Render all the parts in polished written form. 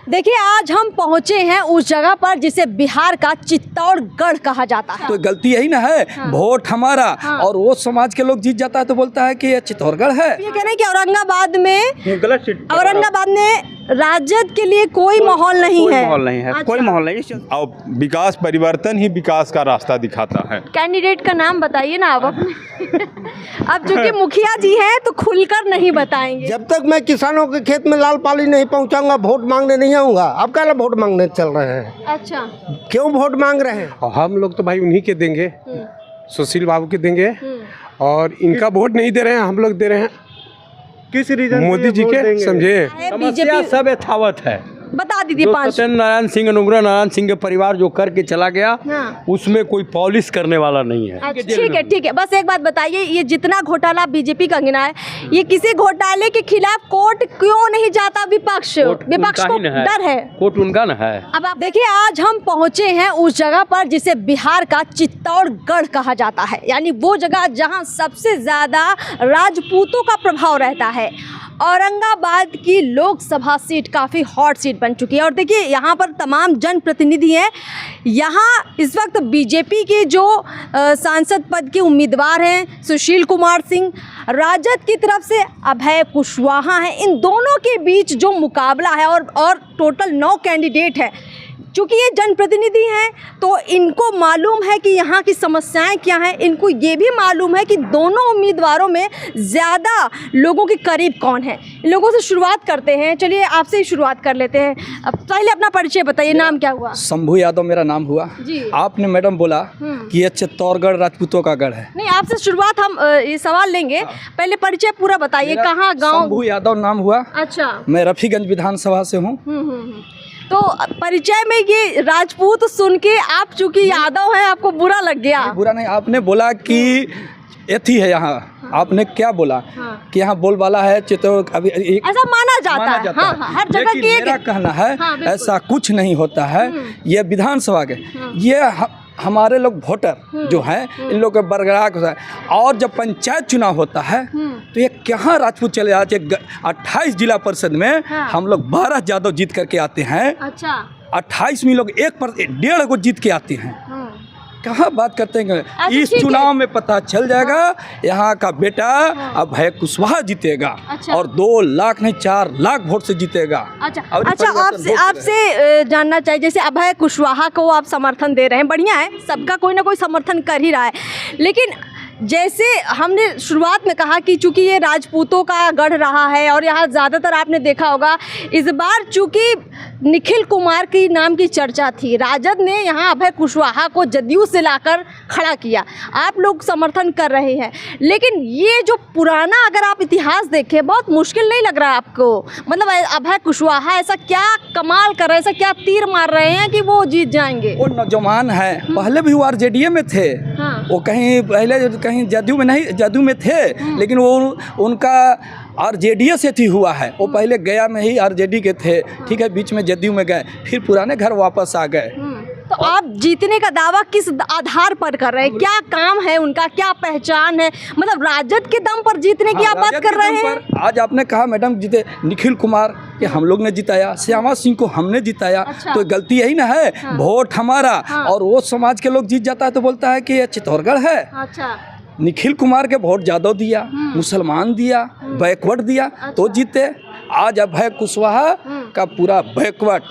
देखिए, आज हम पहुंचे हैं उस जगह पर जिसे बिहार का चित्तौड़गढ़ कहा जाता है। तो गलती यही ना है। हाँ। वोट हमारा और वो समाज के लोग जीत जाता है तो बोलता है कि ये चित्तौड़गढ़ है। ये कह रहे हैं कि औरंगाबाद में राजद के लिए कोई माहौल नहीं है। माहौल नहीं है। अच्छा। कोई माहौल नहीं है। और विकास परिवर्तन ही विकास का रास्ता दिखाता है। कैंडिडेट का नाम बताइए ना आप अपने। अब चूंकि मुखिया जी हैं तो खुलकर नहीं बताएंगे। जब तक मैं किसानों के खेत में लाल पाली नहीं पहुंचाऊंगा, वोट मांगने नहीं आऊंगा। अब क्या वोट मांगने चल रहे हैं? अच्छा, क्यों वोट मांग रहे हैं? और हम लोग तो भाई उन्हीं के देंगे, सुशील बाबू के देंगे। और इनका वोट नहीं दे रहे हैं, हम लोग दे रहे हैं किस रीजन मोदी जी के, समझे। बीजेपी सब यथावत है। बता दीजिए जो 5। सत्येंद्र नारायण सिंह, अनुग्रह नारायण सिंह के परिवार जो करके चला गया, हाँ। उसमें कोई पॉलिश करने वाला नहीं है। अच्छा, ठीक है। बस एक बात बताइए, ये जितना घोटाला बीजेपी का गिना है, ये किसी घोटाले के खिलाफ कोर्ट क्यों नहीं जाता? विपक्ष को डर है। कोर्ट उनका न है। अब आप देखिए, आज हम पहुंचे हैं उस जगह पर जिसे बिहार का चित्तौड़गढ़ कहा जाता है, यानी वो जगह जहां सबसे ज्यादा राजपूतों का प्रभाव रहता है। औरंगाबाद की लोकसभा सीट काफ़ी हॉट सीट बन चुकी है और देखिए यहाँ पर तमाम जनप्रतिनिधि हैं। यहाँ इस वक्त बीजेपी के जो सांसद पद के उम्मीदवार हैं सुशील कुमार सिंह, राजद की तरफ से अभय कुशवाहा हैं। इन दोनों के बीच जो मुकाबला है और टोटल 9 कैंडिडेट हैं। चूँकि ये जनप्रतिनिधि हैं तो इनको मालूम है कि यहाँ की समस्याएं क्या हैं। इनको ये भी मालूम है कि दोनों उम्मीदवारों में ज़्यादा लोगों के करीब कौन है। इन लोगों से शुरुआत करते हैं। चलिए आपसे ही शुरुआत कर लेते हैं। अब पहले अपना परिचय बताइए, नाम क्या हुआ? शंभू यादव मेरा नाम हुआ जी। आपने मैडम बोला कि ये चित्तौड़गढ़ राजपूतों का गढ़ है। नहीं, आपसे शुरुआत हम ये सवाल लेंगे। पहले परिचय पूरा बताइए, कहाँ गाँव? शंभू यादव नाम हुआ। अच्छा, मैं रफीगंज विधानसभा से हूँ। तो परिचय में ये राजपूत सुन के आप चूंकि यादव हैं, आपको बुरा लग गया? बुरा नहीं, आपने बोला कि एथी है यहाँ। आपने क्या बोला? कि यहाँ बोलबाला है चित्तौड़। अभी ऐसा माना जाता है। हाँ, हर जगह की मेरा कहना है ऐसा कुछ नहीं होता है। ये विधानसभा के ये हमारे लोग वोटर जो हैं, इन लोग के बरगराह है। और जब पंचायत चुनाव होता है तो ये कहाँ राजपूत चले जाते हैं। 28 जिला परिषद में हम लोग 12 यादव जीत करके आते हैं। अच्छा, 28 में लोग 1.5 को जीत के आते हैं। कहाँ बात करते हैं? इस चुनाव में पता चल जाएगा यहाँ का बेटा अभय कुशवाहा जीतेगा। अच्छा। और 2 लाख नहीं 4 लाख वोट से जीतेगा। अच्छा, आपसे जानना चाहिए, जैसे अभय कुशवाहा को आप समर्थन दे रहे हैं, बढ़िया है, सबका कोई ना कोई समर्थन कर ही रहा है। लेकिन जैसे हमने शुरुआत में कहा कि चूंकि ये राजपूतों का गढ़ रहा है और यहाँ ज़्यादातर आपने देखा होगा इस बार चूंकि निखिल कुमार की नाम की चर्चा थी, राजद ने यहाँ अभय कुशवाहा को जदयू से लाकर खड़ा किया। आप लोग समर्थन कर रहे हैं, लेकिन ये जो पुराना अगर आप इतिहास देखें, बहुत मुश्किल नहीं लग रहा है आपको? मतलब अभय कुशवाहा ऐसा क्या कमाल कर रहे हैं, ऐसा क्या तीर मार रहे हैं कि वो जीत जाएंगे? वो नौजवान है, पहले भी वो आरजेडी में थे। वो कहीं पहले कहीं जदयू में नहीं, जदयू में थे, लेकिन वो उनका आरजेडी से थी हुआ है। वो पहले गया में ही आरजेडी के थे, ठीक है, बीच में जदयू में गए, फिर पुराने घर वापस आ गए। तो आप जीतने का दावा किस आधार पर कर रहे हैं? क्या काम है उनका, क्या पहचान है? मतलब राजद के दम पर जीतने की आप बात कर रहे हैं? आज आपने कहा मैडम जीते निखिल कुमार कि हम लोग ने जिताया, श्यामा सिंह को हमने जिताया। अच्छा। तो गलती यही ना है। वोट हमारा और वो समाज के लोग जीत जाता है तो बोलता है कि ये चित्तौड़गढ़ है। अच्छा, निखिल कुमार के वोट यादव दिया, मुसलमान दिया, बैकवर्ड दिया, तो जीते। आज अभय कुशवाहा का पूरा बैकवर्ड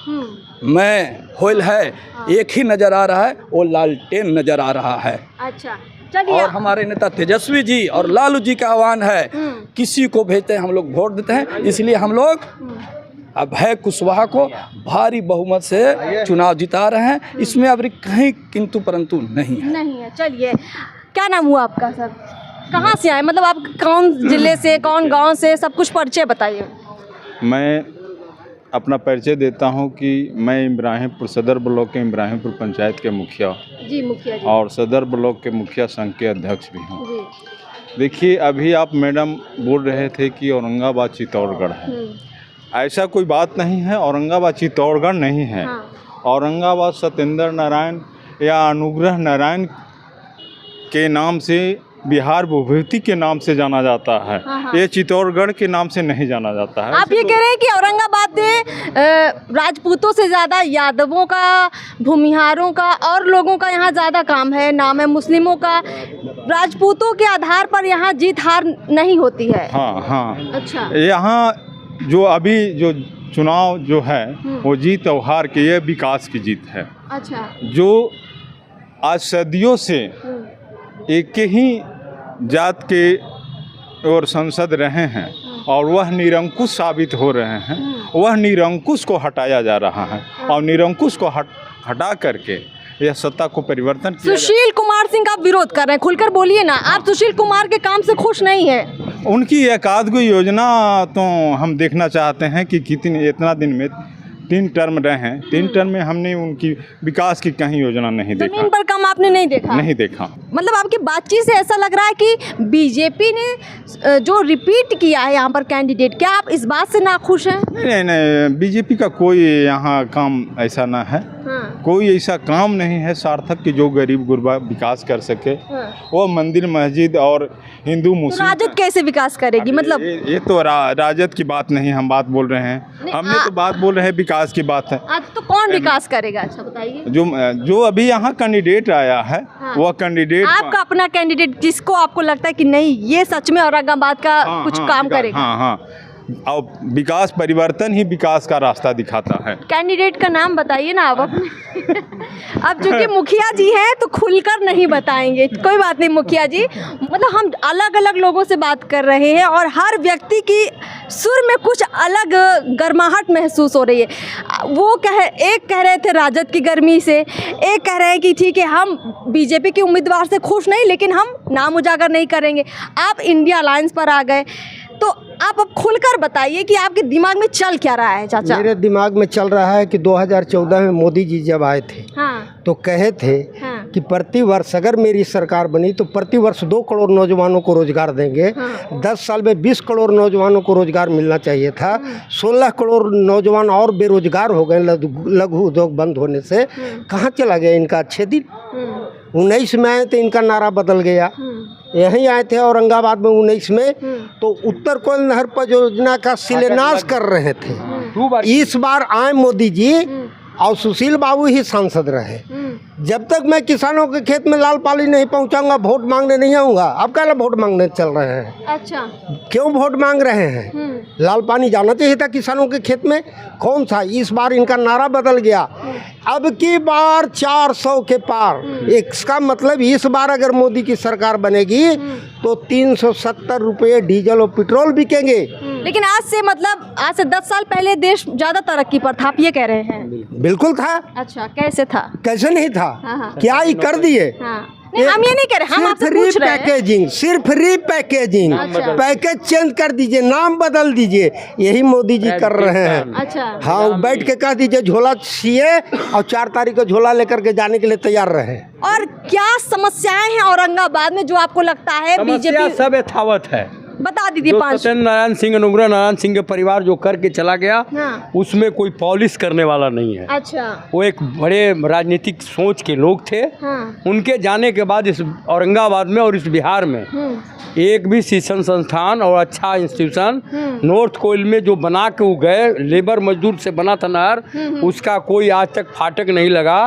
में होल है, एक ही नजर आ रहा है, वो लालटेन नजर आ रहा है। अच्छा, चलिए। और हमारे नेता तेजस्वी जी और लालू जी का आह्वान है, किसी को भेजते हैं हम लोग वोट देते हैं। इसलिए हम लोग अभय कुशवाहा को भारी बहुमत से चुनाव जिता रहे हैं। इसमें अभी कहीं किंतु परंतु नहीं है। चलिए, क्या नाम हुआ आपका सर? कहाँ से आए, मतलब आप कौन जिले से, कौन गांव से, सब कुछ परिचय बताइए। मैं अपना परिचय देता हूं कि मैं इब्राहिमपुर सदर ब्लॉक के इब्राहिमपुर पंचायत के मुखिया मुखिया जी, और सदर ब्लॉक के मुखिया संघ के अध्यक्ष भी हूं। जी। देखिए, अभी आप मैडम बोल रहे थे कि औरंगाबाद चित्तौड़गढ़ है। ऐसा कोई बात नहीं है, औरंगाबाद चित्तौड़गढ़ नहीं है। औरंगाबाद सत्येंद्र नारायण या अनुग्रह नारायण के नाम से बिहार विभूति के नाम से जाना जाता है। ये चित्तौड़गढ़ के नाम से नहीं जाना जाता है। आप ये कह रहे हैं कि औरंगाबाद में राजपूतों से ज़्यादा यादवों का, भूमिहारों का और लोगों का यहाँ ज़्यादा काम है, नाम है। मुस्लिमों का राजपूतों के आधार पर यहाँ जीत हार नहीं होती है। हाँ हाँ, अच्छा। यहाँ जो अभी जो चुनाव जो है वो जीत और हार की, ये विकास की जीत है। अच्छा। जो आज सदियों से एक ही जात के और संसद रहे हैं और वह निरंकुश साबित हो रहे हैं, वह निरंकुश को हटाया जा रहा है और निरंकुश को हटा करके यह सत्ता को परिवर्तन किया। सुशील कुमार सिंह का आप विरोध कर रहे हैं, खुलकर बोलिए ना। आप सुशील कुमार के काम से खुश नहीं है? उनकी एक आध कोई योजना तो हम देखना चाहते हैं कि कितनी, इतना दिन में 3 टर्म रहे हैं, 3 टर्म में हमने उनकी विकास की कहीं योजना नहीं देखा। जमीन पर काम आपने नहीं देखा? नहीं देखा। मतलब आपकी बातचीत से ऐसा लग रहा है कि बीजेपी ने जो रिपीट किया है यहाँ पर कैंडिडेट, क्या आप इस बात से नाखुश हैं? नहीं नहीं, बीजेपी का कोई यहाँ काम ऐसा ना है। कोई ऐसा काम नहीं है सार्थक कि जो गरीब गुरबा विकास कर सके। वो मंदिर मस्जिद और हिंदू तो मुस्लिम राजद कैसे विकास करेगी? मतलब ये तो राजद की बात नहीं, हम बात बोल रहे हैं। हमने तो बात बोल रहे हैं विकास की बात है। आज तो कौन विकास करेगा? अच्छा बताइए। जो अभी यहाँ कैंडिडेट आया है वह कैंडिडेट, आपका अपना कैंडिडेट जिसको आपको लगता है कि नहीं ये सच में औरंगाबाद का कुछ काम करेगा? हाँ हाँ, और विकास परिवर्तन ही विकास का रास्ता दिखाता है। कैंडिडेट का नाम बताइए ना आप अपने। अब चूंकि मुखिया जी हैं तो खुलकर नहीं बताएंगे, कोई बात नहीं मुखिया जी। मतलब हम अलग अलग लोगों से बात कर रहे हैं और हर व्यक्ति की सुर में कुछ अलग गर्माहट महसूस हो रही है। वो एक कह रहे थे राजद की गर्मी से, एक कह रहे हैं कि ठीक है हम बीजेपी के उम्मीदवार से खुश नहीं लेकिन हम नाम उजागर नहीं करेंगे। आप इंडिया अलायंस पर आ गए, तो आप अब खुलकर बताइए कि आपके दिमाग में चल क्या रहा है चाचा? मेरे दिमाग में चल रहा है कि 2014 में मोदी जी जब आए थे तो कहे थे कि प्रति वर्ष अगर मेरी सरकार बनी तो प्रति वर्ष 2 करोड़ नौजवानों को रोजगार देंगे। 10 साल में 20 करोड़ नौजवानों को रोजगार मिलना चाहिए था। 16 करोड़ नौजवान और बेरोजगार हो गए लघु उद्योग बंद होने से। कहाँ चला गया इनका अच्छे दिन? 19 में आए तो इनका नारा बदल गया। यहीं आए थे औरंगाबाद में 19 में, तो उत्तर कोयल नहर परियोजना का शिलान्यास कर रहे थे। इस बार आए मोदी जी और सुशील बाबू ही सांसद रहे। जब तक मैं किसानों के खेत में लाल पानी नहीं पहुंचाऊंगा, वोट मांगने नहीं आऊंगा। अब क्या वोट मांगने चल रहे हैं? अच्छा, क्यों वोट मांग रहे हैं? लाल पानी जाना चाहिए था किसानों के खेत में। कौन सा? इस बार इनका नारा बदल गया, अब की बार 400 के पार। इसका मतलब इस बार अगर मोदी की सरकार बनेगी तो 370 रुपये डीजल और पेट्रोल बिकेंगे। लेकिन आज से 10 साल पहले देश ज्यादा तरक्की पर था, आप ये कह रहे हैं? बिल्कुल था। अच्छा, कैसे था? कैसे नहीं था? क्या ही कर दिए? नहीं, हम ये नहीं कह रहे, हम आपसे पूछ रहे हैं। पैकेजिंग, सिर्फ रीपैकेजिंग। पैकेज चेंज कर दीजिए, नाम बदल दीजिए, यही मोदी जी कर रहे हैं। अच्छा, हाँ, बैठ के कह दीजिए झोला चाहिए और 4 तारीख को झोला लेकर के जाने के लिए तैयार रहे। और क्या समस्याएं हैं औरंगाबाद में जो आपको लगता है बीजेपी सब यथावत है? बता दीजिए। 5 सत्येंद्र नारायण सिंह, अनुग्रह नारायण सिंह के परिवार जो करके चला गया, उसमें कोई पॉलिश करने वाला नहीं है। अच्छा। वो एक बड़े राजनीतिक सोच के लोग थे। उनके जाने के बाद इस औरंगाबाद में और इस बिहार में एक भी शिक्षण संस्थान और अच्छा इंस्टीट्यूशन नॉर्थ कोयल में जो बना के वो गए, लेबर मजदूर से बना था नहर, उसका कोई आज तक फाटक नहीं लगा।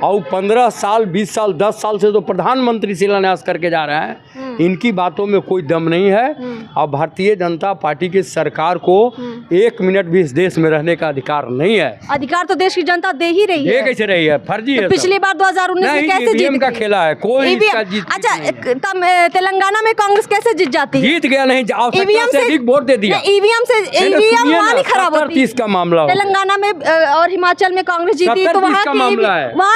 और 15 साल 20 साल 10 साल से तो प्रधानमंत्री शिलान्यास करके जा रहे हैं। इनकी बातों में कोई दम नहीं है। और भारतीय जनता पार्टी की सरकार को 1 मिनट भी इस देश में रहने का अधिकार नहीं है। अधिकार तो देश की जनता दे ही रही है। ये कैसे रही है? फर्जी है। पिछली बार 2019 में कैसे जीत का खेला है? कोई इसका जीत। अच्छा, तेलंगाना में कांग्रेस कैसे जीत जाती है? जीत गया नहीं, आवश्यकता से अधिक वोट दे दिया। ईवीएम वहाँ नहीं खराब होती। 30 का मामला तेलंगाना में और हिमाचल में कांग्रेस जीती तो वहाँ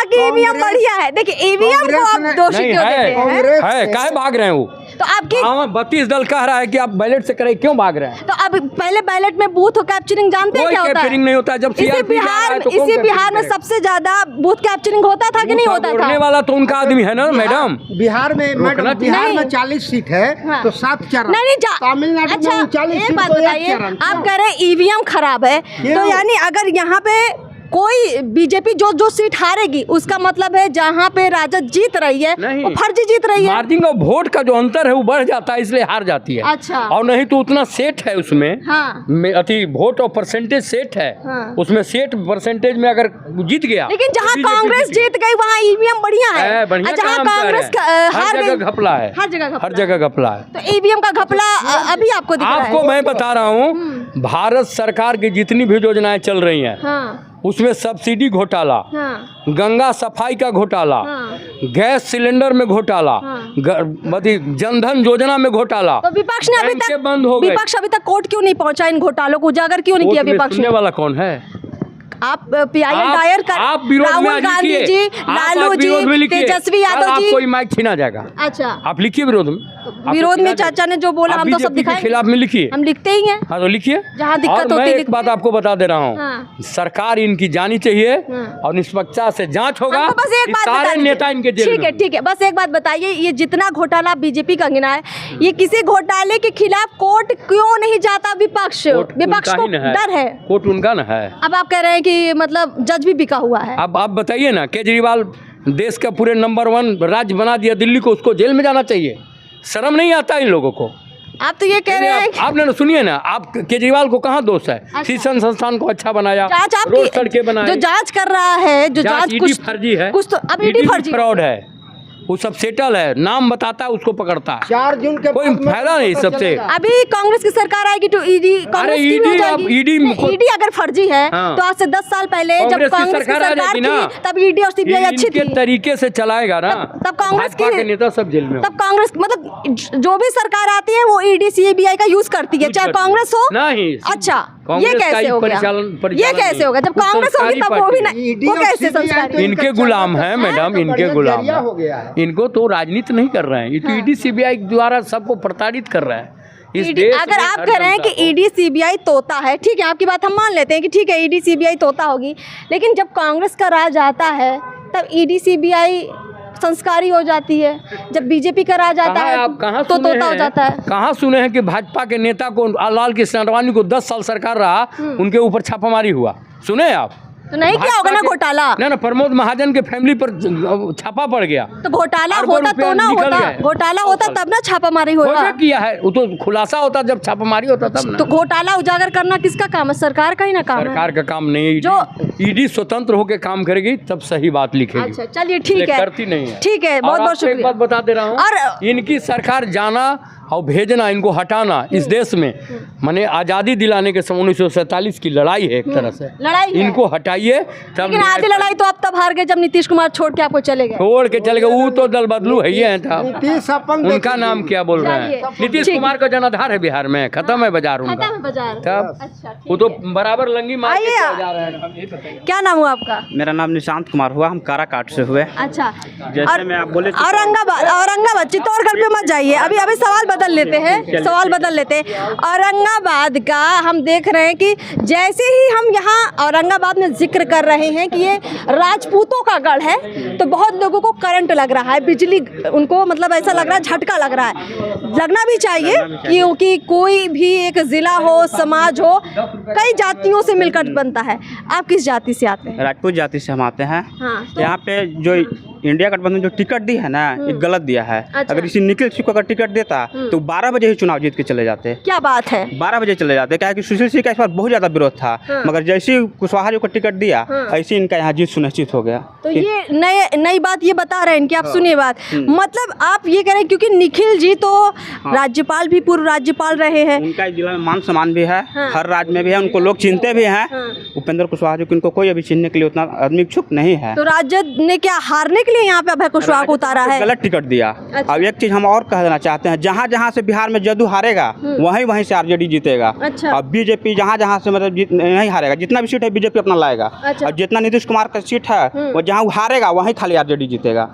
की ईवीएम बढ़िया है। देखिए, ईवीएम को आप दोषी क्यों देते हैं? काहे भाग रहे हैं वो? तो आपकी 32 दल कह रहा है कि आप बैलेट से करें, क्यों भाग रहे हैं? तो अब पहले बैलेट में बूथ कैप्चरिंग जानते हैं क्या होता है? कैप्चरिंग नहीं होता। जब इसी बिहार में सबसे ज्यादा बूथ कैप्चरिंग होता था कि नहीं होता था? बोलने वाला तो उनका आदमी है ना मैडम। बिहार में 40 सीट है तो 7 चरण। नहीं, तमिलनाडु में 40 सीट। आप कह रहे हैं ईवीएम खराब है, तो यानी अगर यहाँ पे कोई बीजेपी जो सीट हारेगी उसका मतलब है जहाँ पे राजद जीत रही है नहीं। वो फर्जी जीत रही है। मार्जिन ऑफ वोट का जो अंतर है वो बढ़ जाता है, इसलिए हार जाती है। अच्छा। और नहीं तो उतना सेट है उसमें। हाँ। अति वोट और परसेंटेज सेट है। हाँ। उसमें सेट परसेंटेज में अगर जीत गया, लेकिन जहाँ तो कांग्रेस जीत गई वहाँ ईवीएम बढ़िया है, बढ़िया और जहाँ काम कर कांग्रेस रहे हैं। हार हर गई जगह घपला है, हर जगह घपला हर जगह घपला है। तो ईवीएम का घपला अभी आपको दिख रहा है। आपको मैं बता रहा हूँ, भारत सरकार की जितनी भी योजनाएं चल रही हैं हाँ उसमें सब्सिडी घोटाला, हाँ गंगा सफाई का घोटाला, हाँ। गैस सिलेंडर में घोटाला, हाँ। जनधन योजना में घोटाला, तो विपक्ष ने अभी बैंकें तक बंद हो गए। विपक्ष अभी तक कोर्ट क्यों नहीं पहुंचा इन घोटालों को उजागर क्यों नहीं किया कोर्ट में विपक्ष सुनने ने? वाला कौन है? आप पीआईएल दायर कर आप विरोध में राहुल आज गांधी लिखिए। जी, आप लालू आज विरोध में जी, लिखिए। तेजस्वी कल यादव जी। आपको ये माइक छीना जाएगा। अच्छा, आप लिखिए विरोध में। विरोध में चाचा ने जो बोला हम तो सब के दिखाएंगे। खिलाफ में लिखिए। हम लिखते ही हैं हाँ तो लिखिए। जहाँ दिक्कत और मैं होती है एक लिखते बात हैं। आपको बता दे रहा हूँ, हाँ। सरकार इनकी जानी चाहिए हाँ। और निष्पक्षता से जांच होगा। हमको बस एक इस बात बता सारे दीजिए। नेता इनके जेल ठीक में है ठीक है, बस एक बात बताइए, ये जितना घोटाला बीजेपी का गिना है, ये किसी घोटाले के खिलाफ कोर्ट क्यों नहीं जाता विपक्ष? विपक्ष को डर है। कोर्ट उनका न है। अब आप कह रहे हैं कि मतलब जज भी बिका हुआ है। अब आप बताइए ना, केजरीवाल देश का पूरे नंबर 1 राज्य बना दिया दिल्ली को, उसको जेल में जाना चाहिए? शर्म नहीं आता इन लोगों को? आप तो ये कह रहे हैं कि आपने सुनिए ना, आप केजरीवाल को कहाँ दोष है? शिक्षण संस्थान को अच्छा बनाया, जांच रोड सड़कें आपकी बनाई, जो जांच कर रहा है, जो जांच ईडी कुछ फर्जी है, कुछ तो अब ईडी फर्जी फ्रॉड है, वो सब सेटल है, नाम बताता है उसको पकड़ता है। 4 जून के कोई बाद में फायदा नहीं पता सबसे। चलेगा। अभी कांग्रेस की सरकार आएगी तो ईडी कांग्रेस की भी हो ईडी जाएगी। अब ईडी नहीं, ईडी अगर फर्जी है हाँ। तो आज से 10 साल पहले जब कांग्रेस की कांग्रेस की सरकार आ सरकार जाएगी ना, थी तब ईडी और सीबीआई अच्छी इनके थी। तरीके से चलाएगा ना, तब कांग्रेस भाजपा की के नेता सब जेल में तब कांग्रेस मतलब जो भी सरकार आती है वो ईडी सीबीआई का यूज करती है, चाहे कांग्रेस हो। नहीं। अच्छा, कांग्रेस ये का कैसे ही हो गया? परिचालन ये कैसे होगा? जब वो कांग्रेस होगी तब वो भी नहीं, ईडी वो और कैसे सीबीआई संस्कारी? तो इनके गुलाम हैं मैडम, इनके गुलाम जरिया हो हैं। गया है। इनको तो राजनीति नहीं कर रहे हैं, ये तो ईडी सीबीआई द्वारा सबको प्रताड़ित कर रहा है। इस ईडी देश अगर में आप हर कह रहे हैं जनता कि को- ईडी सीबीआई तोता है, ठीक है, आपकी बात हम मान लेते हैं कि ठीक है ईडी सीबीआई तोता होगी, लेकिन जब कांग्रेस का राज आता है तब ईडी सीबीआई संस्कारी हो जाती है, जब बीजेपी का राज आता कहाँ है आप कहाँ तो सुने तोता हो हैं? जाता है। कहाँ सुने हैं कि भाजपा के नेता को लाल कृष्ण आडवाणी को 10 साल सरकार रहा, उनके ऊपर छापामारी हुआ? सुने हैं आप? तो नहीं किया होगा ना घोटाला? ना प्रमोद महाजन के फैमिली पर छापा पड़ गया। तो घोटाला अरबों होता तो रुपया ना निकल होता, गए। घोटाला होता तब ना छापामारी होगा। होगा किया है, वो तो खुलासा होता जब छापामारी होता तब ना। तो घोटाला उजागर करना किसका काम है? सरकार का ही ना काम है। सरकार का काम नहीं है। जो- ईडी स्वतंत्र होकर काम करेगी तब सही बात लिखेगी। अच्छा चलिए ठीक है, करती नहीं है। ठीक है, और बहुत बहुत आपको एक शुक्रिया। बात बता दे रहा हूँ, और- इनकी सरकार जाना और भेजना, इनको हटाना इस देश में माने आज़ादी दिलाने के समय 1947 की लड़ाई है एक तरह से। लड़ाई है। इनको हटाइए तब लेकिन आधी लड़ाई तो आप तब हार गए जब नीतीश कुमार छोड़ के आपको चले गए। छोड़ के चले गए। वो तो दल बदलू है ही है था। नीतीश अपन उनका देखिए। नाम क्या बोल रहे चलिए, हैं? नीतीश ठीक। कुमार का जनाधार है बिहार में, खत्म है बाजार उनका। खत्म है बाजार। तब अच्छा ठीक वो तो है। बराबर लंगी मार के आइए। चले जा रहे हैं। ये बताइए। क्या नाम हुआ आपका? मेरा नाम निशांत कुमार हुआ, हम काराकाट से हुए। अच्छा, जैसे मैं आप बोले औरंगाबाद चित्तौड़गढ़ पे मत जाइए, अभी अभी सवाल बदल लेते हैं, सवाल बदल लेते हैं। औरंगाबाद का हम देख रहे हैं कि जैसे ही हम यहाँ औरंगाबाद में जिक्र कर रहे हैं कि ये राजपूतों का गढ़ है, तो बहुत लोगों को करंट लग रहा है, बिजली उनको मतलब ऐसा लग रहा है, झटका लग रहा है। लगना भी चाहिए क्योंकि कोई भी एक जिला हो, समाज हो, कई जातियों से मिलकर बनता है। आप किस जाति से आते हैं? राजपूत जाति से हम आते हैं। हाँ, तो- यहाँ पे जो इंडिया गठबंधन जो टिकट दी है ना, ये गलत दिया है। अच्छा। अगर इसी निखिल सिंह को अगर टिकट देता तो 12 बजे ही चुनाव जीत के चले जाते। क्या बात है? 12 बजे चले जाते, क्या है कि सुशील सिंह का इस बार बहुत ज्यादा विरोध था, मगर जैसे ही कुशवाहा जी को टिकट दिया, ऐसे ही इनका यहाँ जीत सुनिश्चित हो गया। तो ये नई बात ये बता रहे हैं कि आप सुनिए बात, मतलब आप ये कह रहे हैं क्योंकि निखिल जी तो राज्यपाल भी, पूर्व राज्यपाल रहे हैं। उनका इस जिला में मान सम्मान भी है, हाँ। हर राज्य में भी है, उनको लोग चिनते भी हैं। हाँ। उपेंद्र कुशवाहा जी को इनको कोई अभी चिन्हने के लिए उतना आदमी इच्छुक नहीं है। तो राज्य ने क्या हारने के लिए यहाँ पे अभय कुशवाहा को उतारा है? गलत टिकट दिया। अच्छा। अब एक चीज हम और कह देना चाहते हैं, जहाँ जहाँ से बिहार में जदयू हारेगा वहीं वहीं से आरजेडी जीतेगा। अच्छा। अब बीजेपी जहाँ जहाँ से मतलब नहीं हारेगा, जितना भी सीट है बीजेपी अपना लाएगा। अच्छा। और जितना नीतीश कुमार का सीट है वो जहाँ हारेगा वहीं खाली आरजेडी जीतेगा।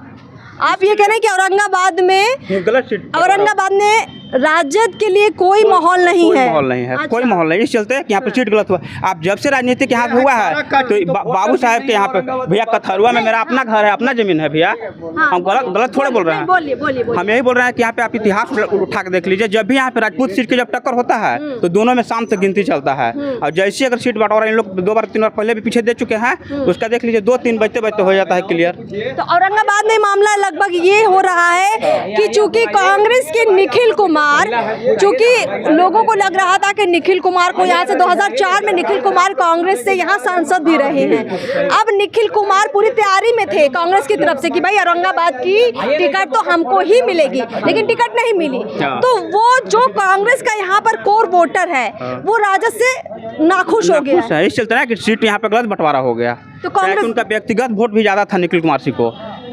आप ये कह रहे हैं कि औरंगाबाद में गलत सीट औरंगाबाद में राजद के लिए कोई माहौल नहीं कोई है। माहौल नहीं है, अच्छा। कोई माहौल नहीं। इस चलते कि यहाँ पे सीट गलत हुआ। आप जब से राजनीति के यहाँ पे हुआ है तो बाबू साहब के यहाँ पे भैया कथरुआ में मेरा अपना घर है, अपना जमीन है भैया। हम गलत थोड़े बोल रहे हैं। बोलिए बोलिए बोलिए। हम यही बोल रहे हैं कि यहाँ पे आप इतिहास उठा के देख लीजिए। जब भी यहाँ पे राजपूत सीट की जब टक्कर होता है तो दोनों में शाम से गिनती चलता है। और जैसे अगर सीट बंटवारा इन लोग 2 बार 3 बार पहले भी पीछे दे चुके हैं तो उसका देख लीजिए 2-3 बजते बजते हो जाता है क्लियर। तो औरंगाबाद में मामला लगभग ये हो रहा है कि चूंकि कांग्रेस के निखिल कुमार, चूंकि लोगों को लग रहा था कि निखिल कुमार को यहाँ से 2004 में निखिल कुमार कांग्रेस से यहाँ सांसद भी रहे हैं। अब निखिल कुमार पूरी तैयारी में थे कांग्रेस की तरफ से कि भाई औरंगाबाद की टिकट तो हमको ही मिलेगी, लेकिन टिकट नहीं मिली। तो वो जो कांग्रेस का यहाँ पर कोर वोटर है वो राजद से नाखुश हो गया है। इस चलते है कि सीट यहाँ पे गलत बंटवारा हो गया। तो कांग्रेस उनका व्यक्तिगत वोट भी ज्यादा था निखिल कुमार सिंह को,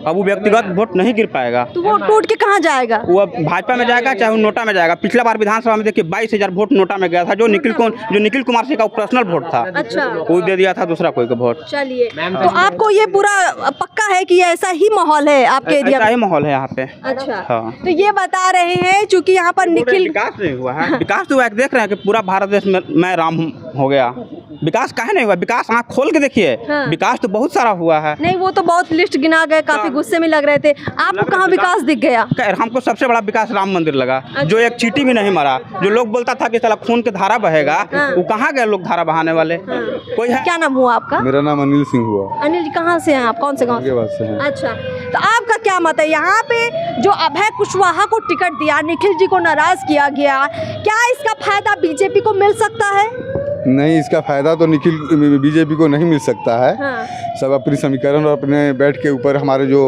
अब वो व्यक्तिगत वोट नहीं गिर पाएगा। तो वो टूट के कहाँ जाएगा? वो अब भाजपा में जाएगा चाहे वो नोटा में जाएगा। पिछला बार विधानसभा में देखिए 22,000 वोट नोटा में गया था, जो निखिल कुमार सिंह का पर्सनल वोट था। अच्छा। वो दे दिया था दूसरा कोई का वोट। चलिए, तो आपको ये पूरा पक्का है कि ऐसा ही माहौल है आपके एरिया ऐसा में? ही माहौल है यहाँ पे। अच्छा। हाँ। तो ये बता रहे हैं चूंकि यहाँ पर निखिल विकास नहीं हुआ है। विकास तो हुआ है, देख रहे हैं कि पूरा भारत देश में राम हो गया। विकास काहे नहीं हुआ? विकास आँख खोल के देखिए। हाँ। विकास तो बहुत सारा हुआ है। नहीं, वो तो बहुत लिस्ट गिना गए, काफी गुस्से में लग रहे थे। आपको कहाँ विकास दिख गया? हमको सबसे बड़ा विकास राम मंदिर लगा, जो एक चींटी भी नहीं मरा। जो लोग बोलता था कि साला खून के धारा बहेगा, वो कहाँ गए लोग धारा बहाने वाले? कोई है? क्या नाम हुआ आपका? मेरा नाम अनिल सिंह हुआ। अनिल जी, कहाँ से हैं आप? कौन से गाँव से? बात से हैं। अच्छा, तो आपका क्या मत है? यहाँ पे जो अभय कुशवाहा को टिकट दिया, निखिल जी को नाराज किया गया, क्या इसका फायदा बीजेपी को मिल सकता है? नहीं, इसका फायदा तो निखिल बीजेपी को नहीं मिल सकता है। हाँ। सब अपनी समीकरण और अपने बैठ के ऊपर हमारे जो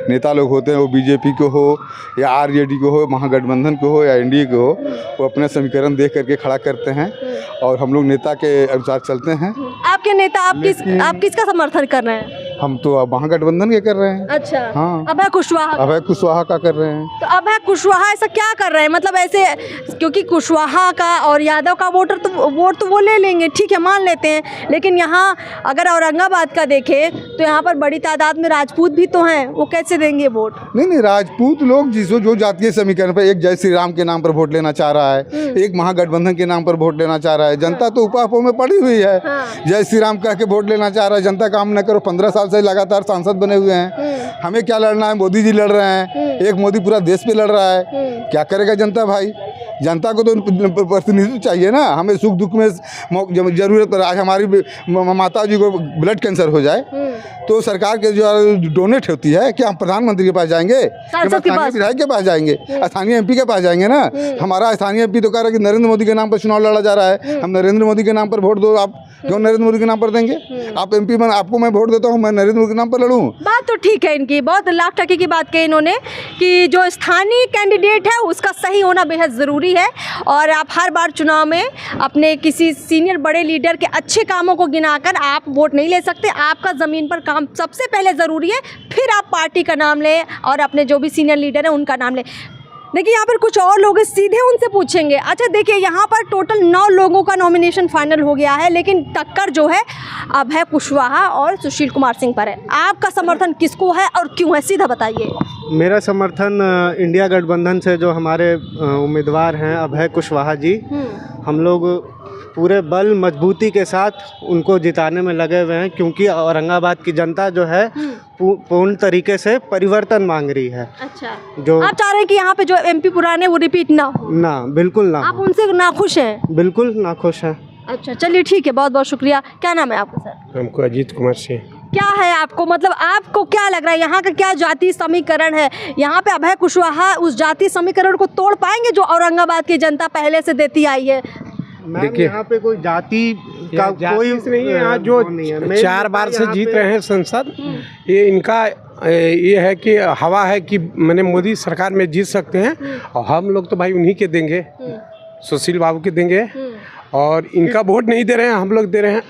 नेता लोग होते हैं, वो बीजेपी को हो या आरजेडी को हो, महागठबंधन को हो या एनडीए को हो, वो अपने समीकरण देख करके खड़ा करते हैं और हम लोग नेता के अनुसार चलते हैं। आपके नेता आप किसका समर्थन कर रहे हैं? हम तो अब महागठबंधन के कर रहे हैं। अच्छा। हाँ। अभय कुशवाहा का। अभय कुशवाहा का कर रहे हैं। तो अभय कुशवाहा ऐसा क्या कर रहे हैं? मतलब ऐसे, क्योंकि कुशवाहा का और यादव का वोट तो वो ले लेंगे, ठीक है, मान लेते हैं, लेकिन यहाँ अगर औरंगाबाद का देखें तो यहाँ पर बड़ी तादाद में राजपूत भी तो हैं, वो कैसे देंगे वोट? नहीं, राजपूत लोग जो जातीय समीकरण पर, एक जय श्री राम के नाम पर वोट लेना चाह रहा है, एक महागठबंधन के नाम पर वोट लेना चाह रहा है। जनता तो उपापों में पड़ी हुई है। जय श्री राम कह के वोट लेना चाह रहा है। जनता काम न करो, 15 साल से लगातार सांसद बने हुए हैं। हमें क्या लड़ना है? मोदी जी लड़ रहे हैं, एक मोदी पूरा देश पे लड़ रहा है। क्या करेगा जनता भाई? जनता को तो प्रतिनिधित्व चाहिए ना। हमें सुख दुख में जरूरत पर, आज हमारी माता जी को ब्लड कैंसर हो जाए तो सरकार के जो डोनेट होती है, क्या हम प्रधानमंत्री के पास जाएंगे? विधायक के पास जाएंगे? स्थानीय एमपी के पास जाएंगे ना। हमारा स्थानीय एमपी तो कह रहा है कि नरेंद्र मोदी के नाम पर चुनाव लड़ा जा रहा है, हम नरेंद्र मोदी के नाम पर वोट दो। आप क्यों नरेंद्र मोदी के नाम पर देंगे? आप एमपी में, आपको मैं वोट देता हूँ, मैं नरेंद्र मोदी के नाम पर लड़ूँ? बात तो ठीक है इनकी, बहुत लाख टके की बात कही इन्होंने कि जो स्थानीय कैंडिडेट है उसका सही होना बेहद ज़रूरी है। और आप हर बार चुनाव में अपने किसी सीनियर बड़े लीडर के अच्छे कामों को गिनाकर आप वोट नहीं ले सकते। आपका ज़मीन पर काम सबसे पहले ज़रूरी है, फिर आप पार्टी का नाम लें और अपने जो भी सीनियर लीडर हैं उनका नाम लें। देखिए, यहाँ पर कुछ और लोग हैं, सीधे उनसे पूछेंगे। अच्छा, देखिए, यहाँ पर टोटल 9 लोगों का नॉमिनेशन फाइनल हो गया है, लेकिन टक्कर जो है अभय कुशवाहा और सुशील कुमार सिंह पर है। आपका समर्थन किसको है और क्यों है? सीधा बताइए। मेरा समर्थन इंडिया गठबंधन से जो हमारे उम्मीदवार हैं अभय कुशवाहा जी, हम लोग पूरे बल मजबूती के साथ उनको जिताने में लगे हुए हैं, क्योंकि औरंगाबाद की जनता जो है पूर्ण तरीके से परिवर्तन मांग रही है। अच्छा, जो आप चाह रहे हैं कि यहाँ पे जो एमपी पुराने वो रिपीट ना हो? ना, बिल्कुल ना। आप उनसे नाखुश हैं? बिल्कुल नाखुश हैं। अच्छा, चलिए ठीक है, बहुत बहुत शुक्रिया। क्या नाम है आपका सर? हमको अजीत कुमार सिंह। क्या है आपको, मतलब आपको क्या लग रहा है यहाँ का क्या जातीय समीकरण है? यहाँ पे अभय कुशवाहा उस जातीय समीकरण को तोड़ पाएंगे जो औरंगाबाद की जनता पहले से देती आई है? देखिए, यहाँ पे कोई जाति का कोई नहीं है। यहाँ जो 4 बार से जीत रहे हैं संसद, ये इनका ये है कि हवा है कि मैंने मोदी सरकार में जीत सकते हैं, और हम लोग तो भाई उन्हीं के देंगे, सुशील बाबू के देंगे, और इनका वोट नहीं दे रहे हैं, हम लोग दे रहे हैं।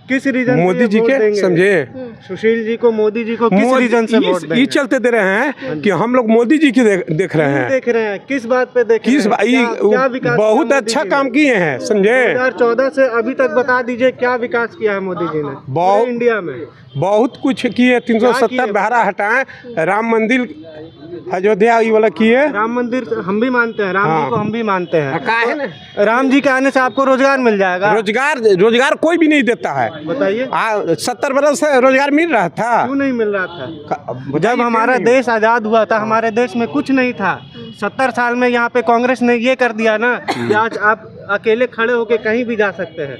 किस रीजन मोदी जी के, समझे? सुशील जी को, मोदी जी को किस रीजन से वोट देंगे? ये चलते दे रहे हैं कि हम लोग मोदी जी की देख रहे हैं। देख रहे हैं किस बात पे देख रहे हैं? क्या विकास? बहुत अच्छा काम किए हैं, समझे? 2014 से अभी तक बता दीजिए क्या विकास किया है मोदी जी ने बहुत इंडिया में? बहुत कुछ किए। 370 धारा हटाएं, राम मंदिर अयोध्या ये वाला किए। राम मंदिर हम भी मानते हैं, राम जी को हम भी मानते हैं। का है ना, राम जी के आने से आपको रोजगार मिल जाएगा। रोजगार कोई भी नहीं देता है। बताइए 70 बरस से रोजगार मिल रहा था, क्यों नहीं मिल रहा था? जब हमारा देश आज़ाद हुआ था हमारे देश में कुछ नहीं था। 70 साल में यहाँ पे कांग्रेस ने ये कर दिया ना कि आज आप अकेले खड़े होके कहीं भी जा सकते हैं।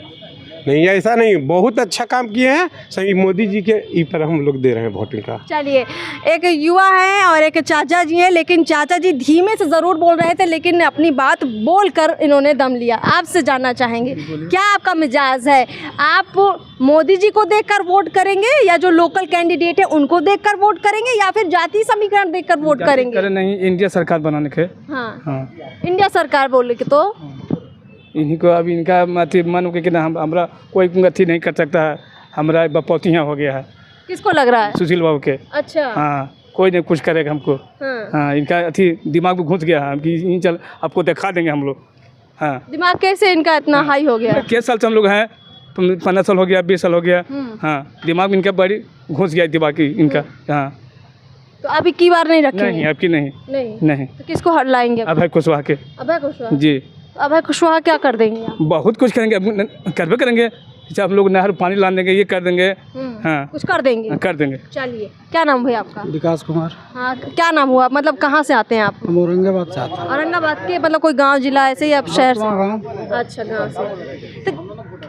नहीं ऐसा नहीं, बहुत अच्छा काम किए हैं। सही मोदी जी के ई पर हम लोग दे रहे हैं वोटिंग का। चलिए, एक युवा है और एक चाचा जी हैं, लेकिन चाचा जी धीमे से ज़रूर बोल रहे थे, लेकिन अपनी बात बोलकर इन्होंने दम लिया। आपसे जानना चाहेंगे क्या आपका मिजाज है? आप मोदी जी को देखकर वोट करेंगे या जो लोकल कैंडिडेट है उनको देखकर वोट करेंगे या फिर जातीय समीकरण देखकर वोट करेंगे? नहीं, इंडिया सरकार बनाने के। हाँ, इंडिया सरकार बोले कि तो इन्हीं को अब इनका अथी मन के ना हमरा कोई अथी नहीं कर सकता है। हमारा बपौतियाँ हो गया है। किसको लग रहा है? सुशील बाबू के। अच्छा। हाँ, कोई नहीं कुछ करेगा हमको। हाँ, इनका अथी दिमाग में घुस गया है कि यहीं चल आपको दिखा देंगे हम लोग। हाँ, दिमाग कैसे इनका इतना हाई हो गया? किस साल से हम लोग हैं? 15 साल हो गया, 20 साल हो गया। हाँ, दिमाग में इनका बड़ी घुस गया दिमाग की इनका। हाँ, तो अभी की बार नहीं रखेंगे? नहीं, आपकी नहीं। नहीं, तो किसको हट लाएंगे? अभय कुशवाहा के। अभय कुशवाहा जी। अभय कुशवाहा क्या कर देंगे आप? बहुत कुछ करेंगे, करवे करेंगे। जैसे आप लोग नहर पानी ला देंगे, ये कर देंगे। हाँ, कुछ कर देंगे। कर देंगे। चलिए, क्या नाम हुआ आपका? विकास कुमार। हाँ, क्या नाम हुआ? मतलब कहाँ से आते हैं आप? हम औरंगाबाद से आते हैं। औरंगाबाद के मतलब कोई गांव जिला ऐसे ही आप शहर से? अच्छा, गांव से। तो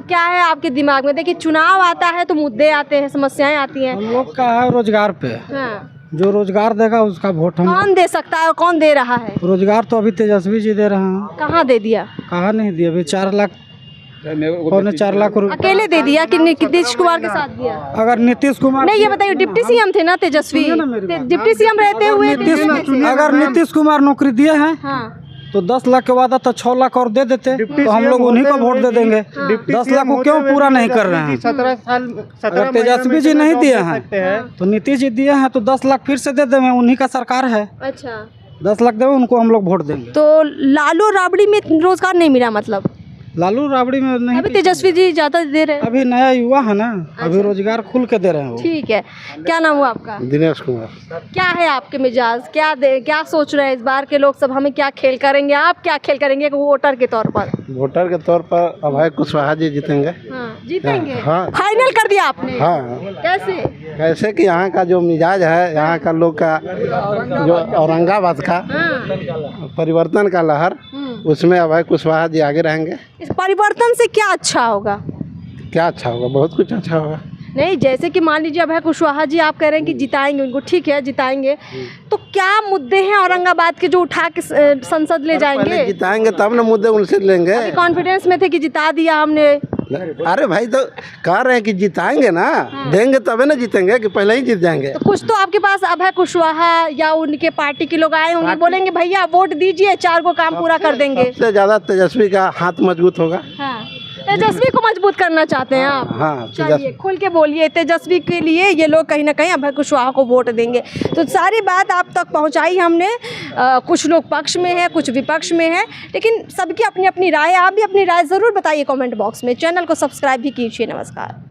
क्या है आपके दिमाग में? देखिए, चुनाव आता है तो मुद्दे आते हैं, समस्याएं आती हैं। हम लोग का है रोजगार पे। हाँ, जो रोजगार देगा उसका वोट हम। कौन दे सकता है और कौन दे रहा है? रोजगार तो अभी तेजस्वी जी दे रहे हैं। कहाँ दे दिया? कहाँ नहीं दिया? अभी 4 लाख, 4 लाख अकेले दे दिया कि नीतीश कुमार के साथ दिया? अगर नीतीश कुमार नहीं, ये बताइए, डिप्टी सीएम थे ना तेजस्वी? डिप्टी सीएम रहते हुए अगर नीतीश कुमार नौकरी दिए हैं हाँ, तो 10 लाख के वादा तो 6 लाख और दे देते, तो हम लोग उन्हीं को वोट दे देंगे। 10 लाख को क्यों पूरा नहीं कर रहे हैं? 17 साल अगर तेजस्वी जी नहीं दिए हैं तो नीतीश जी दिए हैं, तो 10 लाख फिर से दे देंगे। उन्हीं का सरकार है। अच्छा, 10 लाख देंगे उनको, हम लोग वोट देंगे। तो लालू राबड़ी में रोजगार नहीं मिला मतलब? लालू राबड़ी में नहीं, अभी तेजस्वी जी ज्यादा दे रहे हैं। अभी नया युवा है ना, अभी रोजगार खुल के दे रहे हैं वो। ठीक है, क्या नाम हुआ आपका? दिनेश कुमार। क्या है आपके मिजाज? क्या सोच रहे हैं इस बार के लोकसभा में? क्या खेल करेंगे आप? क्या खेल करेंगे एक वोटर के तौर पर? वोटर के तौर पर अभय कुशवाहा जी जीतेंगे। हाँ, जीतेंगे। हाँ। फाइनल कर दिया आपने? हाँ। कैसे? कैसे कि यहाँ का जो मिजाज है, यहाँ का लोग का जो औरंगाबाद का परिवर्तन का लहर, उसमें अभय कुशवाहा जी आगे रहेंगे। इस परिवर्तन से क्या अच्छा होगा? क्या अच्छा होगा? बहुत कुछ अच्छा होगा। नहीं, जैसे कि मान लीजिए अभय कुशवाहा जी आप कह रहे हैं कि जिताएंगे उनको, ठीक है जिताएंगे, तो क्या मुद्दे हैं औरंगाबाद के जो उठा के संसद ले जाएंगे? जिताएंगे तब ना मुद्दे उनसे लेंगे। कॉन्फिडेंस में थे कि जिता दिया हमने। अरे भाई, तो कह रहे हैं कि जिताएंगे ना, देंगे तबे ना जीतेंगे, कि पहले ही जीत जाएंगे। तो कुछ तो आपके पास अभय कुशवाहा या उनके पार्टी के लोग आए होंगे, बोलेंगे भैया वोट दीजिए, 4 को काम पूरा कर देंगे। सबसे ज्यादा तेजस्वी का हाथ मजबूत होगा। हाँ, तेजस्वी को मजबूत करना चाहते हैं आप? हाँ, चलिए, खुल के बोलिए, तेजस्वी के लिए ये लोग कहीं ना कहीं अभय कुशवाहा को वोट देंगे। तो सारी बात आप तक पहुंचाई हमने। कुछ लोग पक्ष में है, कुछ विपक्ष में है, लेकिन सबकी अपनी अपनी राय है। आप भी अपनी राय ज़रूर बताइए कमेंट बॉक्स में। चैनल को सब्सक्राइब भी कीजिए। नमस्कार।